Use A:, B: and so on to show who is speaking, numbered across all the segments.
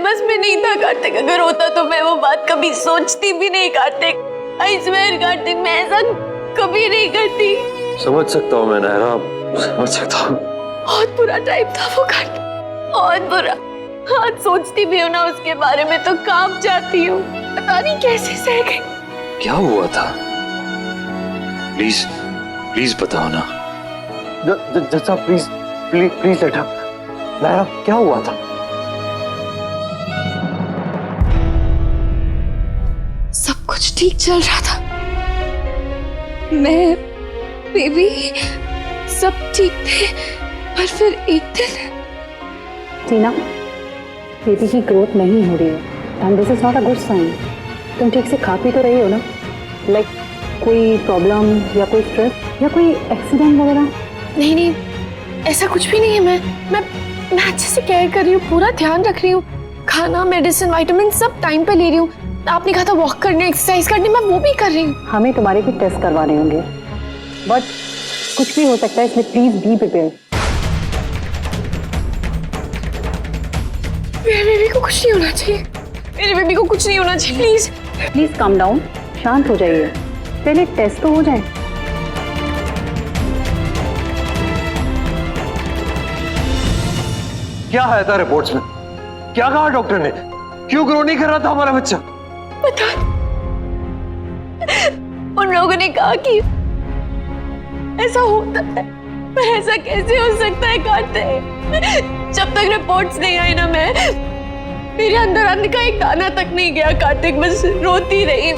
A: बस में नहीं था कार्तिक। अगर होता तो मैं वो बात कभी सोचती भी नहीं कार्तिक। आई स्वेयर कार्तिक, मैं ऐसा कभी नहीं करती।
B: समझ सकता हूँ मैं नायरा, समझ सकता हूँ।
A: बहुत बुरा टाइम था वो कार्तिक, बहुत बुरा। आज सोचती भी हूँ ना उसके बारे में तो कांप जाती हूँ। पता नहीं कैसे सह गई।
B: क्या हुआ था? प्लीज प्लीज बताओ ना। जज साहब please please please let up. Naira क्या हुआ था?
A: सब कुछ ठीक चल रहा था, मैं बेबी सब ठीक थे, पर फिर एक दिन
C: टीना, बेबी की ग्रोथ नहीं हो रही है and this is not a good sign. तुम ठीक से खा पी तो रही हो ना? लाइक कोई प्रॉब्लम या कोई स्ट्रेस या कोई एक्सीडेंट वगैरह?
A: नहीं नहीं, ऐसा कुछ भी नहीं है। मैं अच्छे से केयर कर रही हूँ, पूरा ध्यान रख रही हूँ। खाना, मेडिसिन, विटामिन सब टाइम पे ले रही हूँ। आपने कहा था वॉक करने, एक्सरसाइज करने, मैं वो भी कर रही हूँ।
C: हमें तुम्हारे भी टेस्ट करवाने होंगे, बट कुछ भी हो सकता है, इसलिए प्लीज बी प्रिपेयर।
A: मेरे बेबी को कुछ नहीं होना चाहिए, मेरे बेबी को कुछ नहीं होना चाहिए। प्लीज
C: प्लीज कम डाउन, शांत हो जाइए, पहले टेस्ट तो हो जाए।
B: क्या आया था रिपोर्ट्स में? क्या कहा डॉक्टर ने? क्यों ग्रो नहीं कर रहा था हमारा बच्चा?
A: पता उन लोगों ने कहा कि ऐसा होता है, पर ऐसा कैसे हो सकता है कार्तिक? जब तक रिपोर्ट्स नहीं आई ना, मैं मेरे अंदर आने का एक दाना तक नहीं गया कार्तिक। बस रोती रही,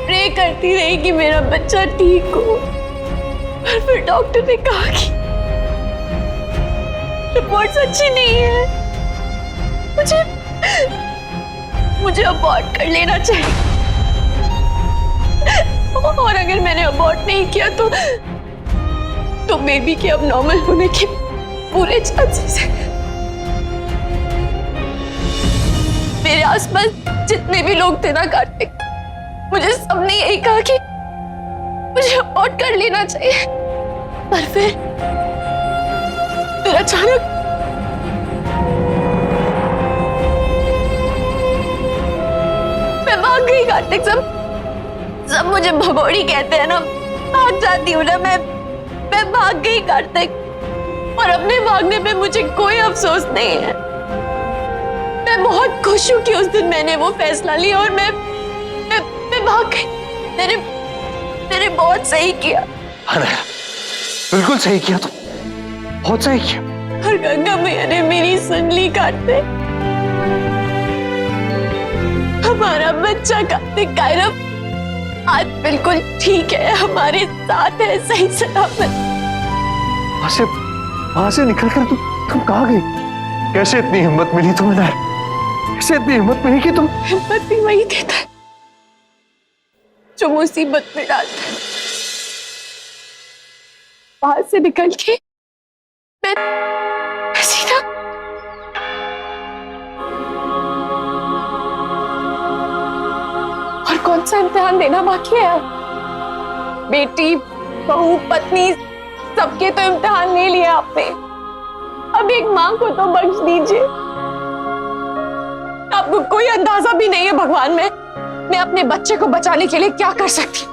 A: प्रे करती रही कि मेरा बच्चा ठीक हो। पर फिर डॉक्टर ने कहा कि रिपोर्ट्स अच्छी नहीं है, मुझे अबॉर्ट कर लेना चाहिए। और अगर मैंने अबॉर्ट नहीं किया तो बेबी के अब नॉर्मल होने के पूरे चांसेस हैं। मेरे आसपास जितने भी लोग थे ना कार्तिक, मुझे सबने यही कहा कि मुझे अबॉर्ट कर लेना चाहिए। पर फिर अचानक मैं भाग गई कार्तिक। सब मुझे भगोड़ी कहते हैं ना, भाग जाती हूँ ना मैं भाग गई कार्तिक। और अपने भागने पे मुझे कोई अफसोस नहीं है। मैं बहुत खुश हूँ कि उस दिन मैंने वो फैसला लिया और मैं भाग गई। मैंने बहुत सही किया।
B: बिल्कुल सही किया, तुम बहुत सही किया।
A: और गंगा मैया ने मेरी सुन ली कार्तिक। हमारा बच्चा कार्तिक कायरव आज बिल्कुल ठीक है, हमारे साथ है, सही सलामत।
B: वहां से निकलकर तुम कहाँ गई? कैसे इतनी हिम्मत मिली तुम्हें नायर? कैसे इतनी हिम्मत मिली कि तुम?
A: हिम्मत भी वही देता है जो मुसीबत में डालता है। वहां से निकल के मैं सीधा और कौन सा इम्तिहान देना बाकी है? बेटी, बहू, पत्नी, सबके तो इम्तिहान ले लिया आपने। अब एक मां को तो बख्श दीजिए। आपको कोई अंदाजा भी नहीं है भगवान में मैं अपने बच्चे को बचाने के लिए क्या कर सकती।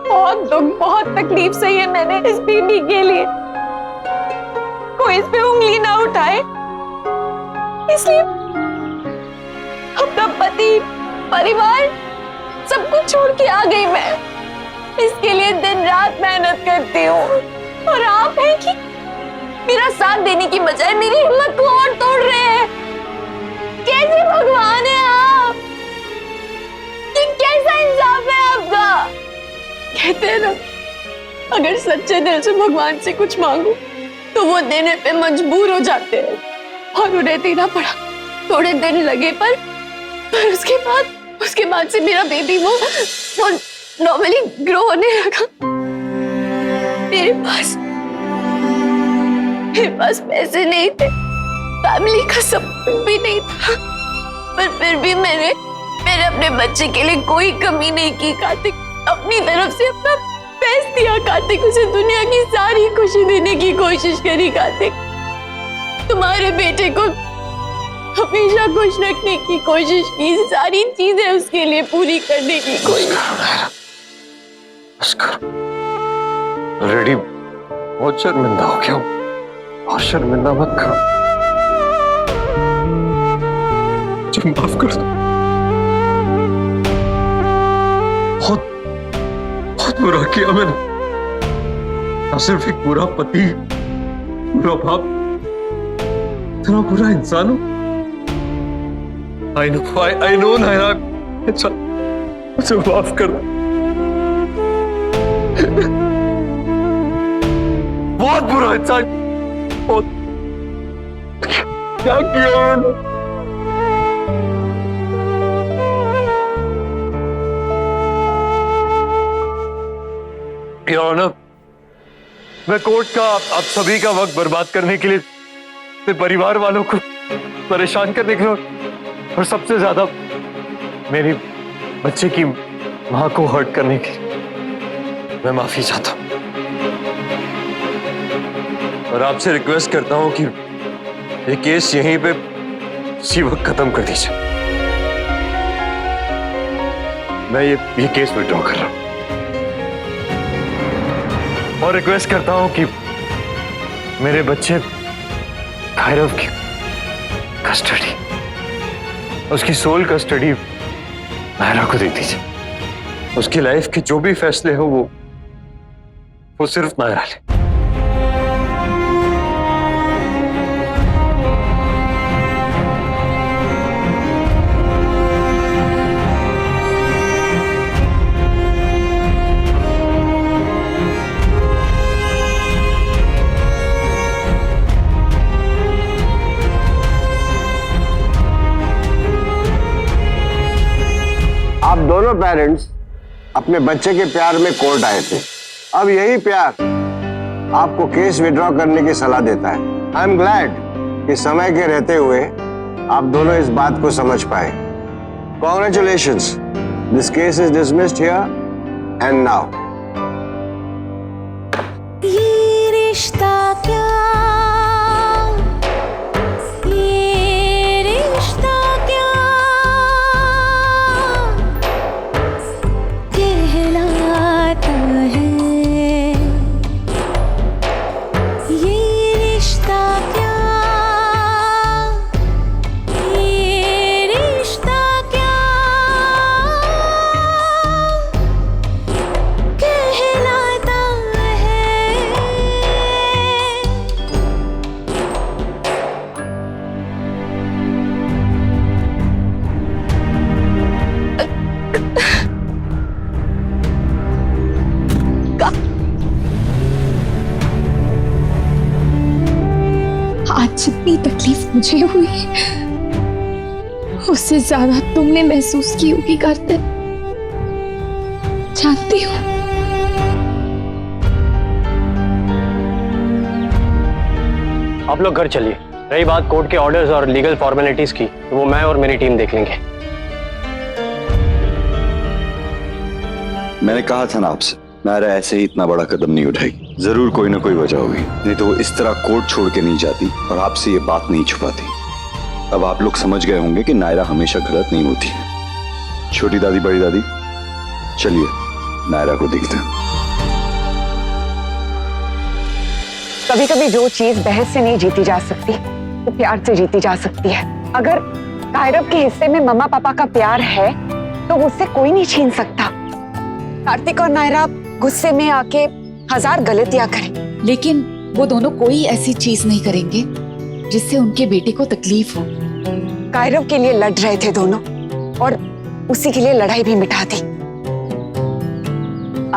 A: बहुत दुख, बहुत तकलीफ सही है मैंने इस बेबी के लिए। कोई इस पे उंगली ना उठाए, इसलिए अपना पति, परिवार सब कुछ छोड़ के आ गई मैं। इसके लिए दिन रात मेहनत करती हूँ और आप हैं कि मेरा साथ देने की बजाय मेरी हिम्मत को और तोड़ रहे हैं। कैसे भगवान है आप? ये कैसा इंसाफ है आपका? कहते हैं ना, अगर सच्चे दिल से भगवान से कुछ मांगो तो वो देने पे मजबूर हो जाते हैं, और उन्हें देना पड़ा। थोड़े दिन लगे पर उसके बाद से मेरा बेबी वो नॉर्मली ग्रो होने लगा। मेरे पास पैसे नहीं थे, फैमिली का सपोर्ट भी नहीं था, पर फिर भी मैंने अपने बच्चे के लिए कोई कमी नहीं की कार्तिक। अपनी तरफ से अपना बेस्ट दिया कार्तिक, उसे दुनिया की सारी खुशी देने की कोशिश करी कार्तिक। तुम्हारे बेटे को हमेशा खुश रखने की कोशिश की, सारी चीजें उसके लिए पूरी करने की कोशिश।
B: बस करो। ऑलरेडी बहुत शर्मिंदा हो गया हूं और शर्मिंदा मत करो। मुझे माफ कर दो। बहुत बहुत बुरा किया मैंने। ना सिर्फ एक बुरा पति, बुरा बाप, इतना बुरा इंसान हूं। I know Naira. अच्छा मुझे माफ कर दो। बहुत बुरा इंसान, बहुत क्या किया मैंने? योर ऑनर, मैं कोर्ट का आप सभी का वक्त बर्बाद करने के लिए, अपने परिवार वालों को परेशान करने के लिए और सबसे ज्यादा मेरी बच्चे की मां को हर्ट करने के लिए मैं माफी चाहता हूं और आपसे रिक्वेस्ट करता हूं कि ये केस यहीं पे इसी वक्त खत्म कर दीजिए। मैं ये केस विड्रॉ कर रहा हूं और रिक्वेस्ट करता हूं कि मेरे बच्चे कायरव की कस्टडी, उसकी सोल कस्टडी नायरा को दे दीजिए। उसकी लाइफ के जो भी फैसले हो वो सिर्फ नायरा ले।
D: आप दोनों पेरेंट्स अपने बच्चे के प्यार में कोर्ट आए थे। अब यही प्यार आपको केस विड्रॉ करने की सलाह देता है। आई एम ग्लैड कि समय के रहते हुए आप दोनों इस बात को समझ पाए। Congratulations, this case is dismissed here and now.
E: ये रिश्ता क्या, ये रिश्ता क्या कहलाता है, ये रिश्ता क्या, ये रिश्ता क्या कहलाता है।
A: आज जितनी तकलीफ मुझे हुई उससे ज्यादा तुमने महसूस की होगी कार्तिक, जानती हूँ।
F: आप लोग घर चलिए। रही बात कोर्ट के ऑर्डर्स और लीगल फॉर्मेलिटीज की, तो वो मैं और मेरी टीम देख लेंगे।
G: मैंने कहा था ना आपसे, नायरा ऐसे ही इतना बड़ा कदम नहीं उठाएगी। जरूर कोई ना कोई वजह होगी, नहीं तो वो इस तरह कोर्ट छोड़ के नहीं जाती और आपसे ये बात नहीं छुपाती। अब आप लोग समझ गए होंगे कि नायरा हमेशा गलत नहीं होती है। छोटी दादी, बड़ी दादी, चलिए नायरा को देखते हैं।
H: कभी कभी जो चीज बहस से नहीं जीती जा सकती वो प्यार से जीती जा सकती है। अगर कायरव के हिस्से में मम्मा पापा का प्यार है तो उससे कोई नहीं छीन सकता। कार्तिक और नायरा गुस्से में आके हजार गलतियां करें,
I: लेकिन वो दोनों कोई ऐसी चीज नहीं करेंगे जिससे उनके बेटे को तकलीफ हो।
H: कायरव के लिए लड़ रहे थे दोनों और उसी के लिए लड़ाई भी मिटा दी।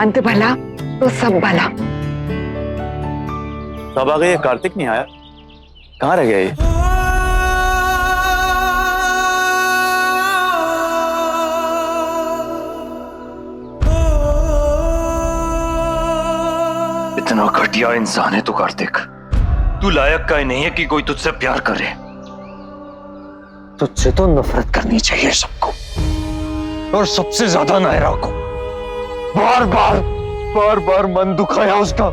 H: अंत भला तो सब भला।
J: कब आ गए? कार्तिक नहीं आया, कहाँ रह गया ये?
B: इतना घटिया इंसान है तू कार्तिक। तू लायक का ही नहीं है कि कोई तुझसे प्यार करे। तुझसे तो नफरत करनी चाहिए सबको, और सबसे ज्यादा नायरा को। बार बार मन दुखाया उसका,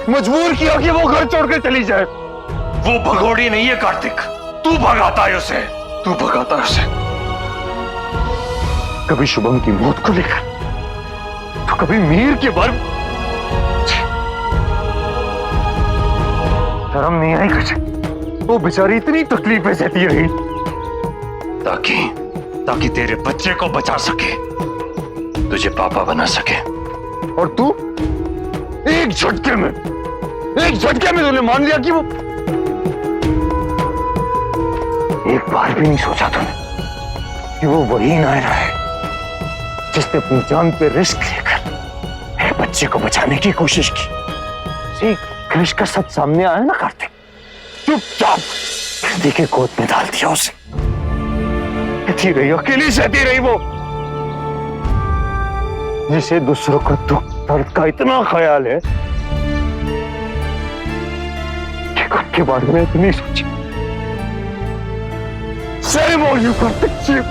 B: मजबूर किया कि वो घर छोड़कर चली जाए। वो भगोड़ी नहीं है कार्तिक, तू भगाता है उसे, तू भगाता है उसे। कभी शुभम की मौत को लेकर, तो कभी मीर के बारे में। शर्म नहीं आई कुछ? वो बेचारी इतनी तकलीफें सहती रही ताकि तेरे बच्चे को बचा सके, तुझे पापा बना सके। और तू एक झटके में तूने मान लिया कि वो, एक बार भी नहीं सोचा तूने कि वो वही नायरा है जिसने अपनी जान पे रिस्क लेकर मेरे बच्चे को बचाने की कोशिश की। कृष्ण का सच सामने आया ना कार्तिक, चुपचाप कृष्ण के गोद में डाल दिया उसे। सहती रही, अकेली सहती रही वो, जिसे दूसरों को दुख दर्द का इतना ख्याल है कि खुद के बारे में इतनी सोची। Shame on you, Kartik.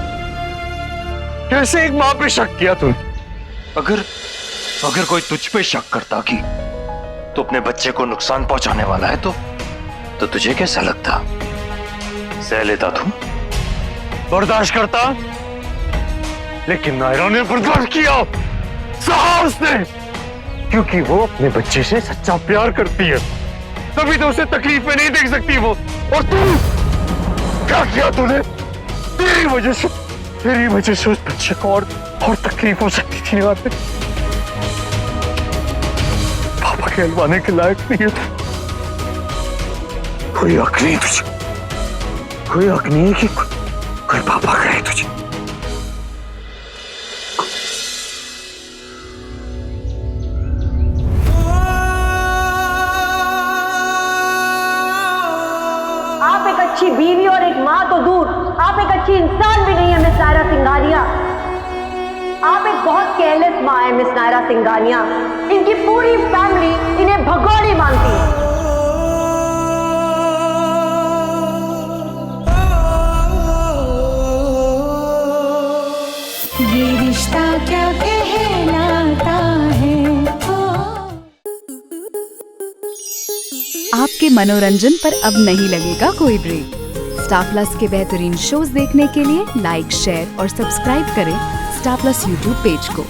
B: कैसे एक मां पे शक किया तूने? अगर कोई तुझ पे शक करता कि तो अपने बच्चे को नुकसान पहुंचाने वाला है तो तुझे कैसा लगता? सह लेता तू? बर्दाश्त करता? लेकिन नायरा ने बर्दाश्त किया, सहा उसने, क्योंकि वो अपने बच्चे से सच्चा प्यार करती है, तभी तो उसे तकलीफ में नहीं देख सकती वो। और तू क्या किया तूने? तेरी वजह से उस बच्चे को और तकलीफ हो सकती थी यार। पापा कहलवाने के लायक नहीं है तू। कोई हक नहीं तुझे, कोई हक नहीं है कि कोई पापा कहे तुझे।
K: आप एक अच्छी बीवी और एक माँ तो दूर, आप एक अच्छी इंसान भी नहीं है मिस नायरा सिंघानिया। आप एक बहुत केयरलेस माँ है मिस नायरा सिंघानिया। इनकी पूरी फैमिली इन्हें भगोड़ी मानती है।
E: ये रिश्ता क्या कहलाता है।
I: आपके मनोरंजन पर अब नहीं लगेगा कोई ब्रेक। स्टार प्लस के बेहतरीन शोज देखने के लिए लाइक, शेयर और सब्सक्राइब करें स्टार प्लस यूट्यूब पेज को।